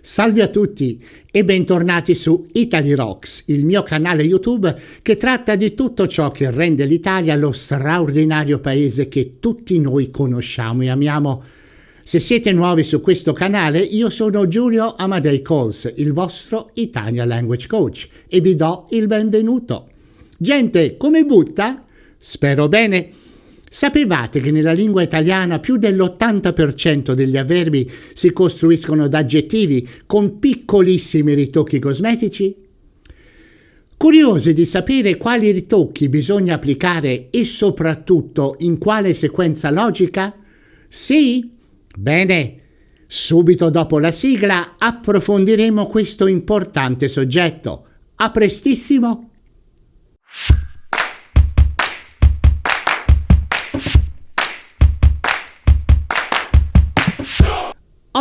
Salve a tutti e bentornati su Italy Rocks, il mio canale YouTube che tratta di tutto ciò che rende l'Italia lo straordinario paese che tutti noi conosciamo e amiamo. Se siete nuovi su questo canale, io sono Giulio Amadei Coles, il vostro Italian Language Coach, e vi do il benvenuto. Gente, come butta? Spero bene. Sapevate che nella lingua italiana più dell'80% degli avverbi si costruiscono da aggettivi con piccolissimi ritocchi cosmetici? Curiosi di sapere quali ritocchi bisogna applicare e soprattutto in quale sequenza logica? Sì? Bene, subito dopo la sigla approfondiremo questo importante soggetto. A prestissimo!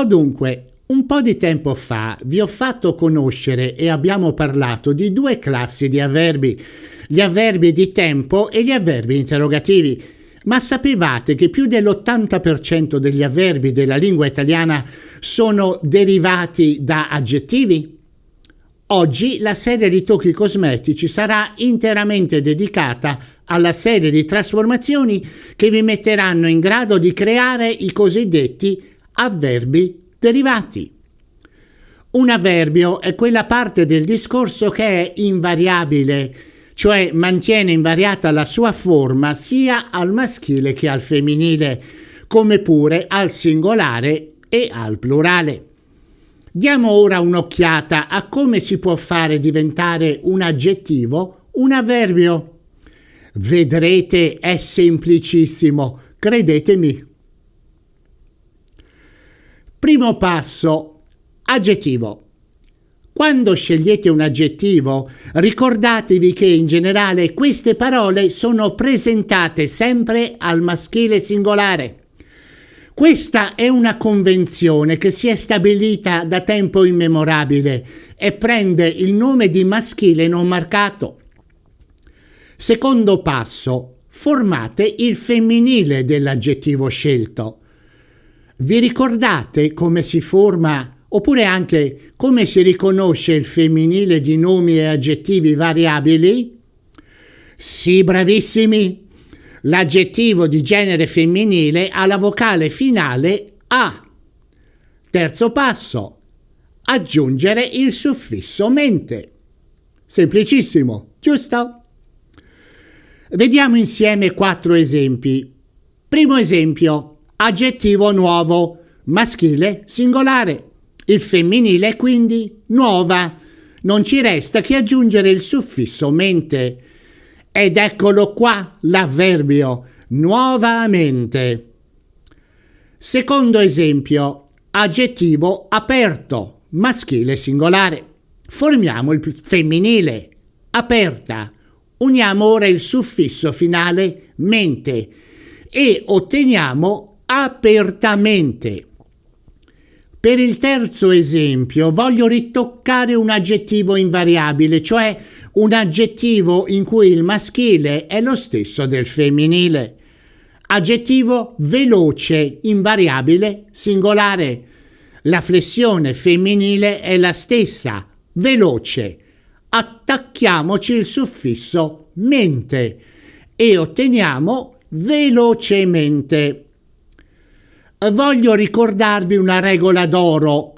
Dunque, un po' di tempo fa vi ho fatto conoscere e abbiamo parlato di due classi di avverbi, gli avverbi di tempo e gli avverbi interrogativi. Ma sapevate che più dell'80% degli avverbi della lingua italiana sono derivati da aggettivi? Oggi la serie di tocchi cosmetici sarà interamente dedicata alla serie di trasformazioni che vi metteranno in grado di creare i cosiddetti avverbi derivati. Un avverbio è quella parte del discorso che è invariabile, cioè mantiene invariata la sua forma sia al maschile che al femminile, come pure al singolare e al plurale. Diamo ora un'occhiata a come si può fare diventare un aggettivo un avverbio. Vedrete, è semplicissimo, credetemi. Primo passo, aggettivo. Quando scegliete un aggettivo, ricordatevi che in generale queste parole sono presentate sempre al maschile singolare. Questa è una convenzione che si è stabilita da tempo immemorabile e prende il nome di maschile non marcato. Secondo passo, formate il femminile dell'aggettivo scelto. Vi ricordate come si forma, oppure anche come si riconosce il femminile di nomi e aggettivi variabili? Sì, bravissimi! L'aggettivo di genere femminile ha la vocale finale A. Terzo passo, aggiungere il suffisso mente. Semplicissimo, giusto? Vediamo insieme 4 esempi. Primo esempio. Aggettivo nuovo, maschile singolare. Il femminile è quindi nuova. Non ci resta che aggiungere il suffisso mente. Ed eccolo qua l'avverbio, nuovamente. Secondo esempio, aggettivo aperto, maschile singolare. Formiamo il femminile, aperta. Uniamo ora il suffisso finale mente e otteniamo apertamente. Per il terzo esempio voglio ritoccare un aggettivo invariabile, cioè un aggettivo in cui il maschile è lo stesso del femminile. Aggettivo veloce, invariabile, singolare. La flessione femminile è la stessa, veloce. Attacchiamoci il suffisso mente e otteniamo velocemente. Voglio ricordarvi una regola d'oro.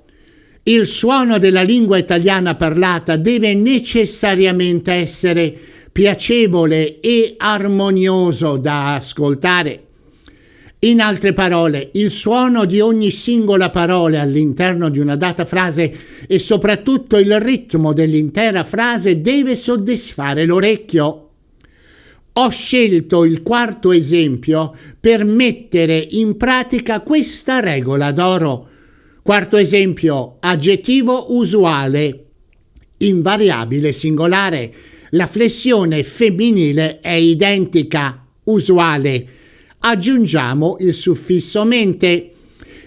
Il suono della lingua italiana parlata deve necessariamente essere piacevole e armonioso da ascoltare. In altre parole, il suono di ogni singola parola all'interno di una data frase e soprattutto il ritmo dell'intera frase deve soddisfare l'orecchio. Ho scelto il quarto esempio per mettere in pratica questa regola d'oro. Quarto esempio, aggettivo usuale, invariabile singolare. La flessione femminile è identica, usuale. Aggiungiamo il suffisso mente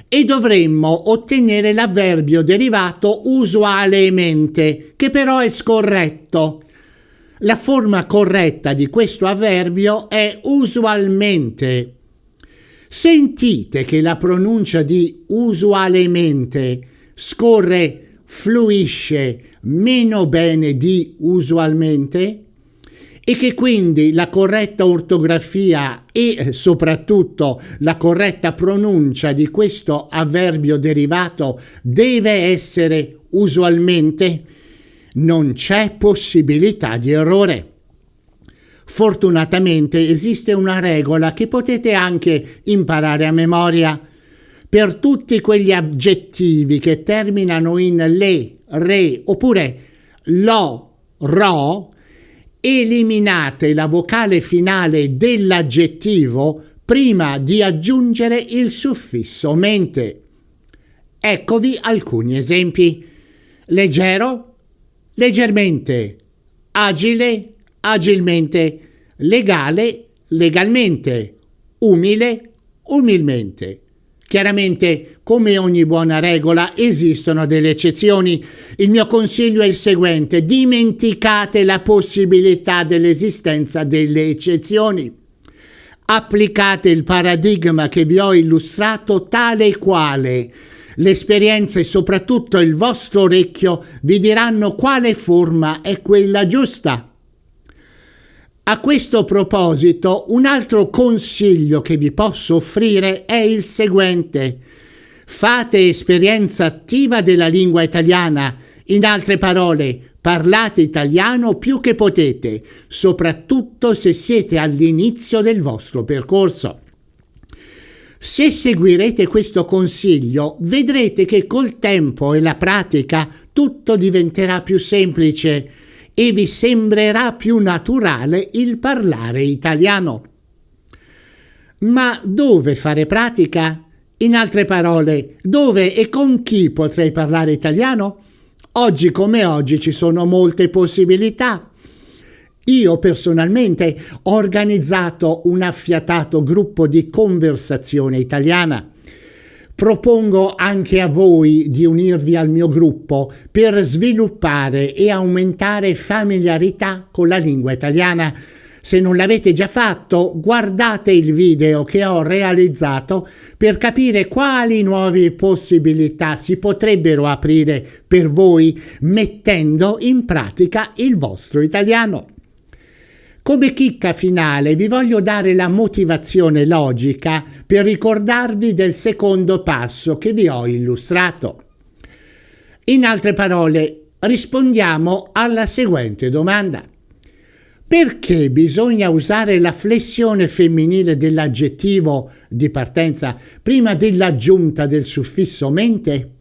e dovremmo ottenere l'avverbio derivato usualemente, che però è scorretto. La forma corretta di questo avverbio è usualmente. Sentite che la pronuncia di usualmente scorre fluisce meno bene di usualmente e che quindi la corretta ortografia e soprattutto la corretta pronuncia di questo avverbio derivato deve essere usualmente, non c'è possibilità di errore. Fortunatamente esiste una regola che potete anche imparare a memoria. Per tutti quegli aggettivi che terminano in le, re oppure lo, ro, eliminate la vocale finale dell'aggettivo prima di aggiungere il suffisso mente. Eccovi alcuni esempi. Leggero, leggermente, agile, agilmente, legale, legalmente, umile, umilmente. Chiaramente, come ogni buona regola, esistono delle eccezioni. Il mio consiglio è il seguente: dimenticate la possibilità dell'esistenza delle eccezioni. Applicate il paradigma che vi ho illustrato tale e quale. L'esperienza e soprattutto il vostro orecchio vi diranno quale forma è quella giusta. A questo proposito, un altro consiglio che vi posso offrire è il seguente: fate esperienza attiva della lingua italiana. In altre parole, parlate italiano più che potete, soprattutto se siete all'inizio del vostro percorso. Se seguirete questo consiglio, vedrete che col tempo e la pratica tutto diventerà più semplice e vi sembrerà più naturale il parlare italiano. Ma dove fare pratica? In altre parole, dove e con chi potrei parlare italiano? Oggi come oggi ci sono molte possibilità. Io personalmente ho organizzato un affiatato gruppo di conversazione italiana. Propongo anche a voi di unirvi al mio gruppo per sviluppare e aumentare familiarità con la lingua italiana. Se non l'avete già fatto, guardate il video che ho realizzato per capire quali nuove possibilità si potrebbero aprire per voi mettendo in pratica il vostro italiano. Come chicca finale vi voglio dare la motivazione logica per ricordarvi del secondo passo che vi ho illustrato. In altre parole, rispondiamo alla seguente domanda: perché bisogna usare la flessione femminile dell'aggettivo di partenza prima dell'aggiunta del suffisso mente?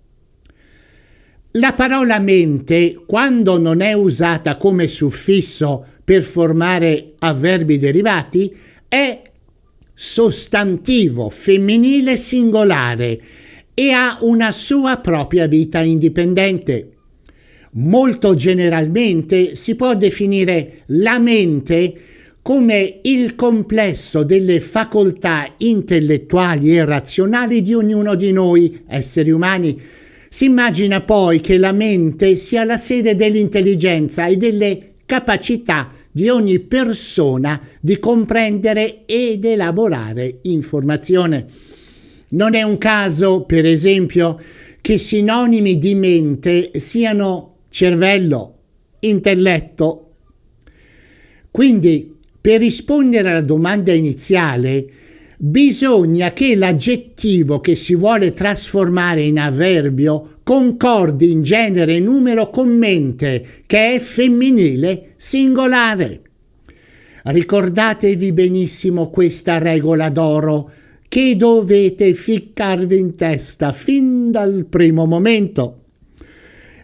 La parola mente, quando non è usata come suffisso per formare avverbi derivati, è sostantivo femminile singolare e ha una sua propria vita indipendente. Molto generalmente si può definire la mente come il complesso delle facoltà intellettuali e razionali di ognuno di noi, esseri umani. Si immagina poi che la mente sia la sede dell'intelligenza e delle capacità di ogni persona di comprendere ed elaborare informazione. Non è un caso, per esempio, che sinonimi di mente siano cervello, intelletto. Quindi, per rispondere alla domanda iniziale, bisogna che l'aggettivo che si vuole trasformare in avverbio concordi in genere e numero con mente, che è femminile singolare. Ricordatevi benissimo questa regola d'oro che dovete ficcarvi in testa fin dal primo momento.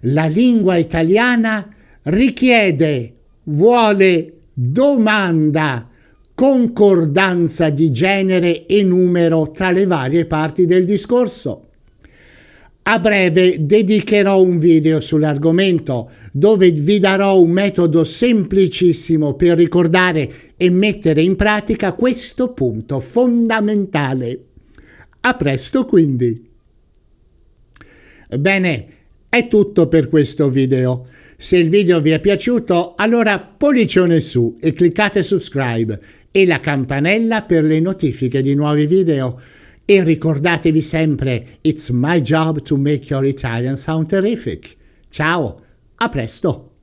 La lingua italiana richiede, vuole, domanda concordanza di genere e numero tra le varie parti del discorso. A breve dedicherò un video sull'argomento dove vi darò un metodo semplicissimo per ricordare e mettere in pratica questo punto fondamentale. A presto quindi! Bene, è tutto per questo video. Se il video vi è piaciuto, allora pollicione su e cliccate subscribe e la campanella per le notifiche di nuovi video. E ricordatevi sempre, it's my job to make your Italian sound terrific. Ciao, a presto!